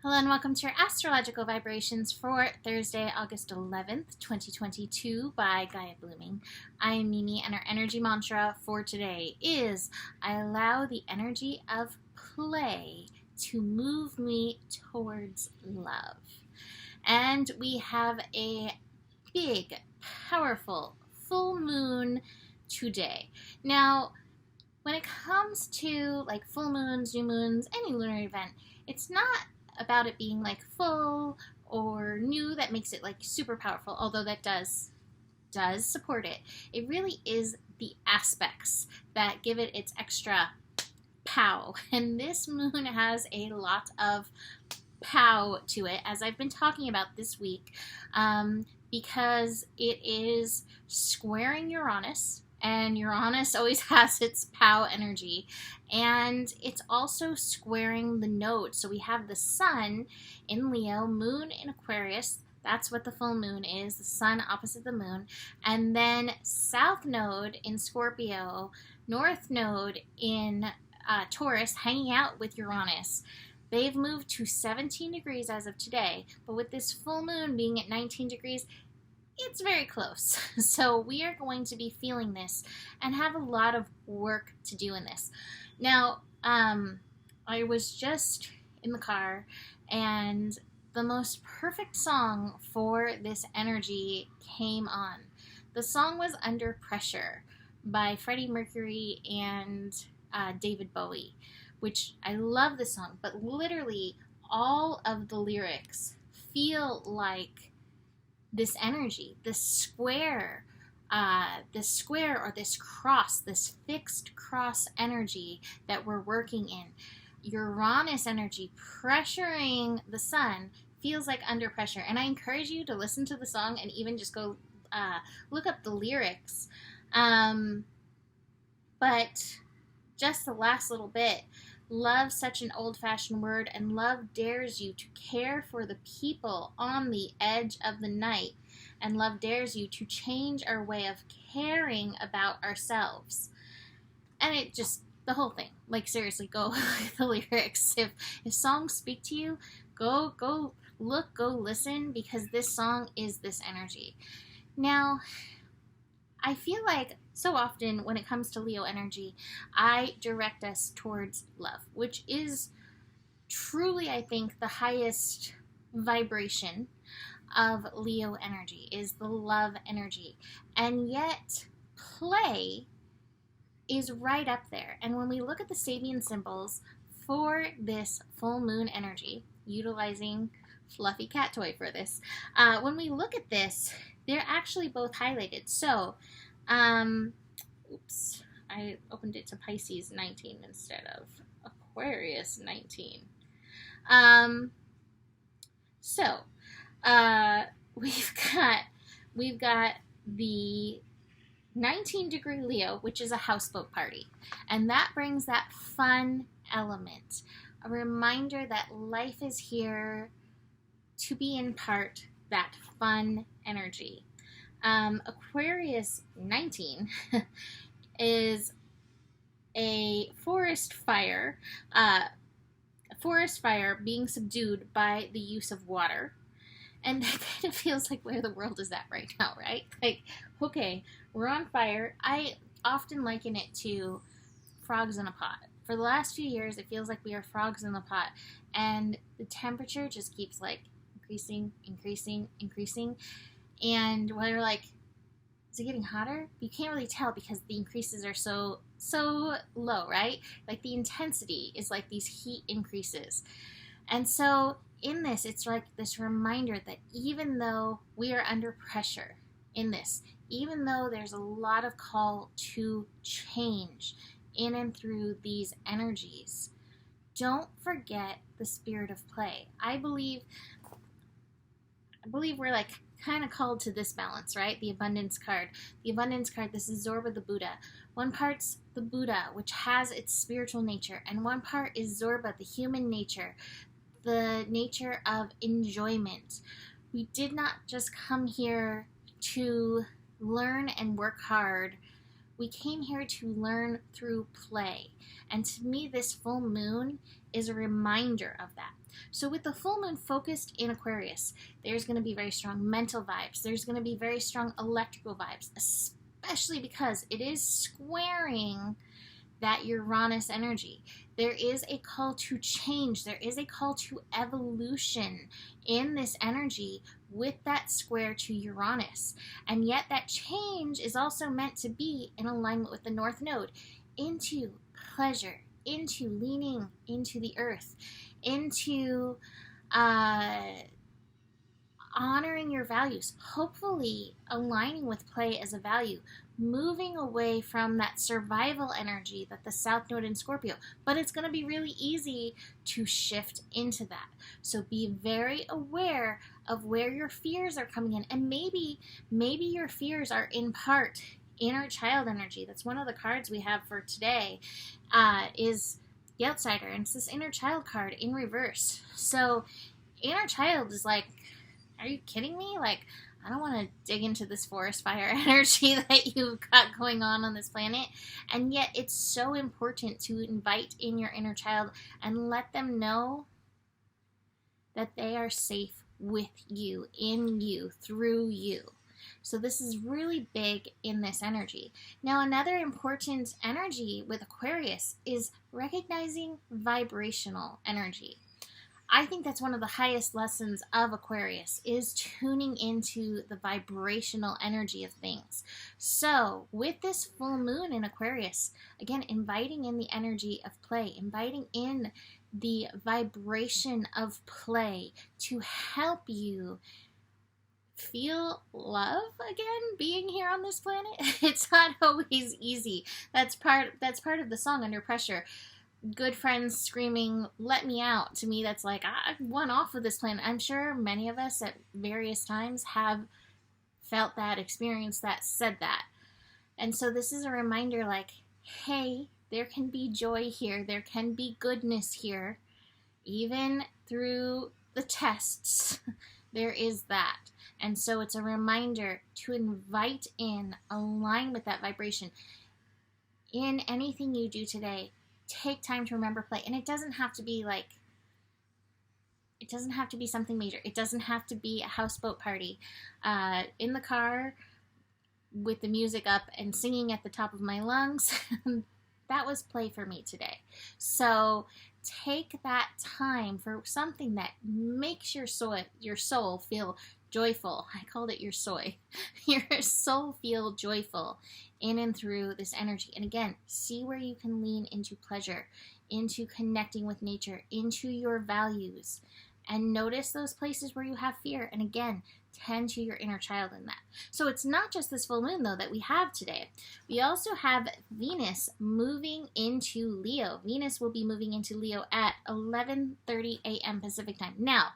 Hello and welcome to your astrological vibrations for Thursday, August 11th, 2022 by Gaia Blooming. I am Mimi and our energy mantra for today is I allow the energy of play to move me towards love. And we have a big, powerful full moon today. Now, when it comes to like full moons, new moons, any lunar event, it's not about it being like full or new that makes it like super powerful, although that does support it. It really is the aspects that give it its extra pow. And this moon has a lot of pow to it, as I've been talking about this week, because it is squaring Uranus. And Uranus always has its pow energy. And it's also squaring the node. So we have the sun in Leo, moon in Aquarius. That's what the full moon is, the sun opposite the moon. And then south node in Scorpio, north node in Taurus, hanging out with Uranus. They've moved to 17 degrees as of today. But with this full moon being at 19 degrees, it's very close. So we are going to be feeling this and have a lot of work to do in this. Now, I was just in the car and the most perfect song for this energy came on. The song was Under Pressure by Freddie Mercury and David Bowie, which I love the song, but literally all of the lyrics feel like this energy, this square or this cross, this fixed cross energy that we're working in. Uranus energy pressuring the sun feels like under pressure. And I encourage you to listen to the song and even just go look up the lyrics. But just the last little bit. Love, such an old-fashioned word, and love dares you to care for the people on the edge of the night. And love dares you to change our way of caring about ourselves. And it just, the whole thing, like seriously, go look the lyrics. If songs speak to you, go look, go listen, because this song is this energy. Now, I feel like so often when it comes to Leo energy, I direct us towards love, which is truly, I think, the highest vibration of Leo energy, is the love energy. And yet, play is right up there. And when we look at the Sabian symbols for this full moon energy, utilizing fluffy cat toy for this, when we look at this, they're actually both highlighted. So, oops, I opened it to Pisces 19 instead of Aquarius 19. We've got the 19-degree Leo, which is a houseboat party, and that brings that fun element, a reminder that life is here to be in part that fun energy. Aquarius 19 is a forest fire being subdued by the use of water. And that kind of feels like where the world is at right now, right? Like, okay, we're on fire. I often liken it to frogs in a pot. For the last few years, it feels like we are frogs in the pot. And the temperature just keeps like increasing. And we're like, is it getting hotter? You can't really tell because the increases are so low, right? Like the intensity is like these heat increases. And so in this, it's like this reminder that even though we are under pressure in this, even though there's a lot of call to change in and through these energies, don't forget the spirit of play. I believe we're like kind of called to this balance, right? The abundance card. The abundance card, this is Zorba the Buddha. One part's the Buddha, which has its spiritual nature, and one part is Zorba, the human nature, the nature of enjoyment. We did not just come here to learn and work hard. We came here to learn through play. And to me, this full moon is a reminder of that. So with the full moon focused in Aquarius, there's going to be very strong mental vibes. There's going to be very strong electrical vibes, especially because it is squaring that Uranus energy. There is a call to change. There is a call to evolution in this energy with that square to Uranus. And yet that change is also meant to be in alignment with the North Node into pleasure, into leaning into the earth, into honoring your values, hopefully aligning with play as a value, moving away from that survival energy that the South Node in Scorpio. But it's going to be really easy to shift into that. So be very aware of where your fears are coming in. And maybe your fears are in part inner child energy. That's one of the cards we have for today, is the Outsider. And it's this inner child card in reverse. So inner child is like, are you kidding me? Like, I don't want to dig into this forest fire energy that you've got going on this planet. And yet it's so important to invite in your inner child and let them know that they are safe with you, in you, through you. So this is really big in this energy. Now, another important energy with Aquarius is recognizing vibrational energy. I think that's one of the highest lessons of Aquarius, is tuning into the vibrational energy of things. So with this full moon in Aquarius, again, inviting in the energy of play, inviting in the vibration of play to help you feel love again being here on this planet. It's not always easy. That's part of the song, Under Pressure. Good friends screaming, let me out. To me, that's like, I want off of this planet. I'm sure many of us at various times have felt that, experienced that, said that. And so this is a reminder like, hey, there can be joy here. There can be goodness here. Even through the tests, there is that. And so it's a reminder to invite in, align with that vibration. In anything you do today, take time to remember play. And it doesn't have to be something major. It doesn't have to be a houseboat party. In the car with the music up and singing at the top of my lungs, that was play for me today. So take that time for something that makes your soul feel joyful. I called it your soy. Your soul feel joyful in and through this energy. And again, see where you can lean into pleasure, into connecting with nature, into your values. And notice those places where you have fear. And again, tend to your inner child in that. So it's not just this full moon, though, that we have today. We also have Venus moving into Leo. Venus will be moving into Leo at 11:30 a.m. Pacific time. Now,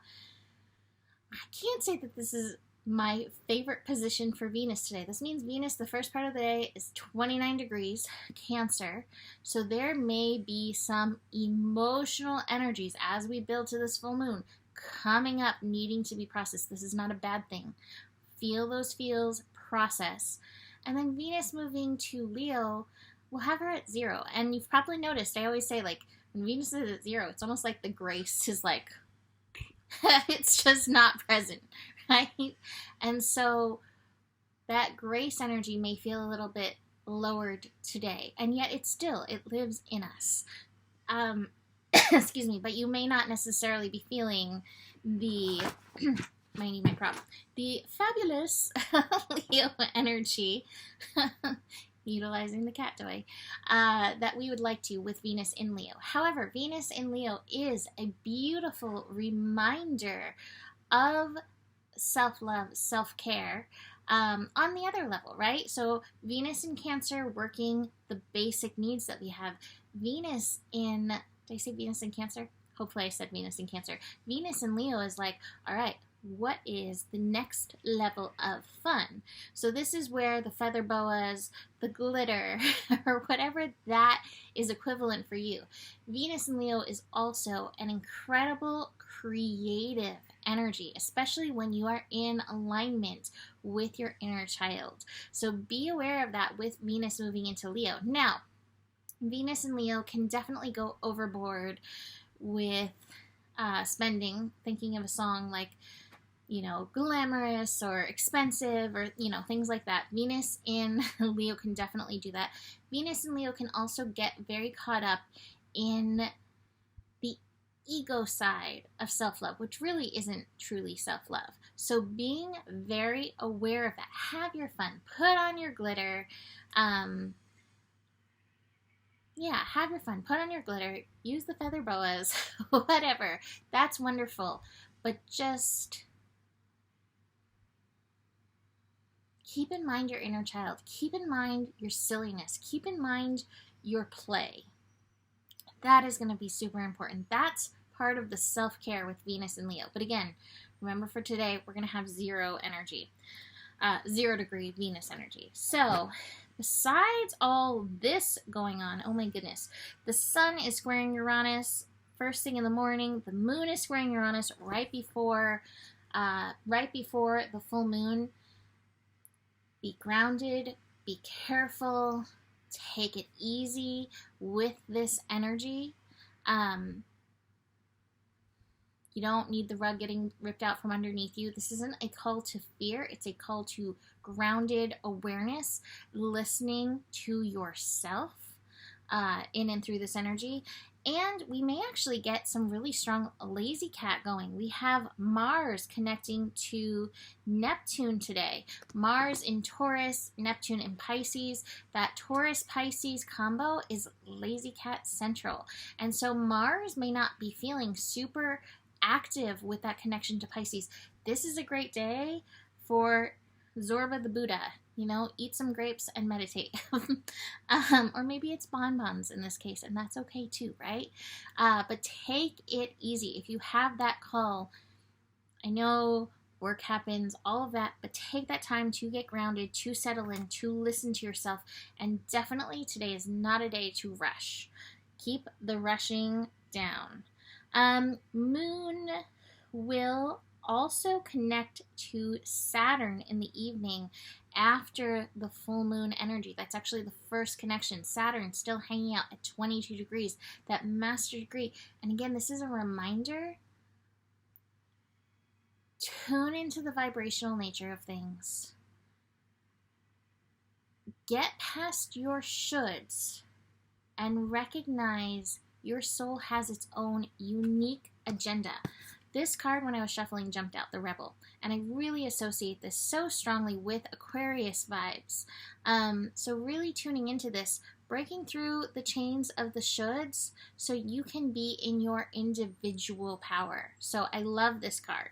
I can't say that this is my favorite position for Venus today. This means Venus, the first part of the day, is 29 degrees, Cancer. So there may be some emotional energies as we build to this full moon coming up, needing to be processed. This is not a bad thing. Feel those feels, process. And then Venus moving to Leo, we'll have her at 0. And you've probably noticed, I always say, like, when Venus is at 0, it's almost like the grace is like, it's just not present, right? And so that grace energy may feel a little bit lowered today, and yet it lives in us. Excuse me, but you may not necessarily be feeling the the fabulous Leo energy utilizing the cat toy that we would like to with Venus in Leo. However, Venus in Leo is a beautiful reminder of self-love, self-care on the other level, right? So Venus in Cancer, working the basic needs that we have. Venus in, did I say Venus in Cancer? Hopefully I said Venus in Cancer. Venus in Leo is like, all right, what is the next level of fun? So this is where the feather boas, the glitter, or whatever that is equivalent for you. Venus in Leo is also an incredible creative energy, especially when you are in alignment with your inner child. So be aware of that with Venus moving into Leo. Now, Venus in Leo can definitely go overboard with spending, thinking of a song like, you know, glamorous or expensive or, you know, things like that. Venus in Leo can definitely do that. Venus in Leo can also get very caught up in the ego side of self-love, which really isn't truly self-love. So being very aware of that. Have your fun. Put on your glitter. Have your fun. Put on your glitter. Use the feather boas. Whatever. That's wonderful. But just keep in mind your inner child. Keep in mind your silliness. Keep in mind your play. That is going to be super important. That's part of the self-care with Venus and Leo. But again, remember for today, we're going to have 0 energy. 0 degree Venus energy. So, besides all this going on, oh my goodness, the sun is squaring Uranus first thing in the morning. The moon is squaring Uranus right before the full moon. Be grounded, be careful, take it easy with this energy. You don't need the rug getting ripped out from underneath you. This isn't a call to fear. It's a call to grounded awareness, listening to yourself in and through this energy. And we may actually get some really strong lazy cat going. We have Mars connecting to Neptune today. Mars in Taurus, Neptune in Pisces. That Taurus-Pisces combo is lazy cat central. And so Mars may not be feeling super active with that connection to Pisces. This is a great day for Zorba the Buddha. You know, eat some grapes and meditate. Or maybe it's bonbons in this case, and that's okay too, right? But take it easy. If you have that call, I know work happens, all of that, but take that time to get grounded, to settle in, to listen to yourself. And definitely today is not a day to rush. Keep the rushing down. Moon will also connect to Saturn in the evening after the full moon energy. That's actually the first connection. Saturn still hanging out at 22 degrees, that master degree. And again, this is a reminder. Tune into the vibrational nature of things. Get past your shoulds and recognize your soul has its own unique agenda. This card, when I was shuffling, jumped out, the Rebel. And I really associate this so strongly with Aquarius vibes. So really tuning into this, breaking through the chains of the shoulds so you can be in your individual power. So I love this card.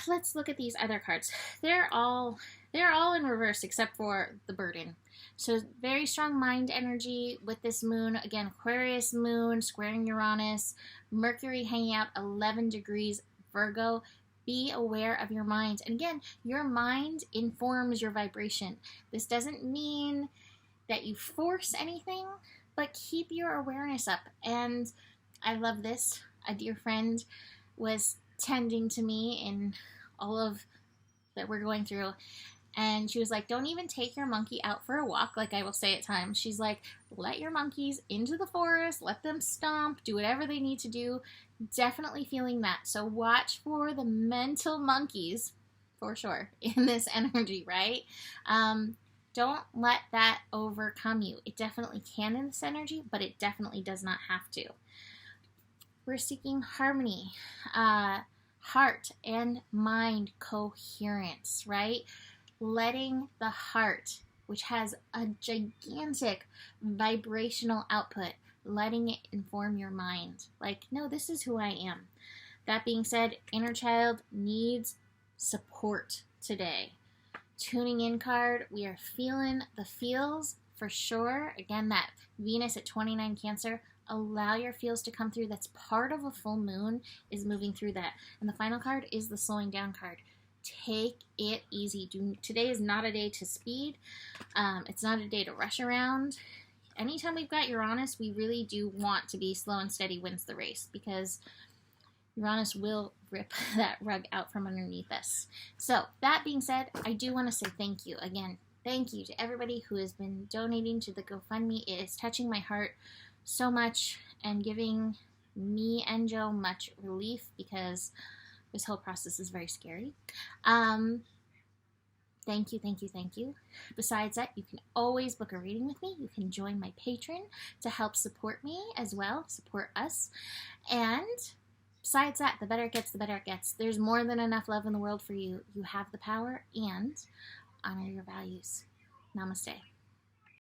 Let's look at these other cards. They're all in reverse except for the burden. So very strong mind energy with this moon. Again, Aquarius moon squaring Uranus. Mercury hanging out 11 degrees Virgo. Be aware of your mind. And again, your mind informs your vibration. This doesn't mean that you force anything, but keep your awareness up. And I love this. A dear friend was tending to me in all of that we're going through. And she was like, don't even take your monkey out for a walk, like I will say at times. She's like, let your monkeys into the forest, let them stomp, do whatever they need to do. Definitely feeling that. So watch for the mental monkeys, for sure, in this energy, right? Don't let that overcome you. It definitely can in this energy, but it definitely does not have to. We're seeking harmony, heart and mind coherence, right? Letting the heart, which has a gigantic vibrational output, letting it inform your mind. Like, no, this is who I am. That being said, inner child needs support today. Tuning in card, we are feeling the feels for sure. Again, that Venus at 29 Cancer, allow your feels to come through. That's part of a full moon, is moving through that. And the final card is the slowing down card. Take it easy. Today is not a day to speed. It's not a day to rush around. Anytime we've got Uranus, we really do want to be slow and steady wins the race, because Uranus will rip that rug out from underneath us. So that being said, I do want to say thank you. Again, thank you to everybody who has been donating to the GoFundMe. It is touching my heart so much and giving me and Joe much relief because this whole process is very scary. Thank you, thank you, thank you. Besides that, you can always book a reading with me. You can join my Patreon to help support me as well, support us. And besides that, the better it gets, the better it gets. There's more than enough love in the world for you. You have the power, and honor your values. Namaste.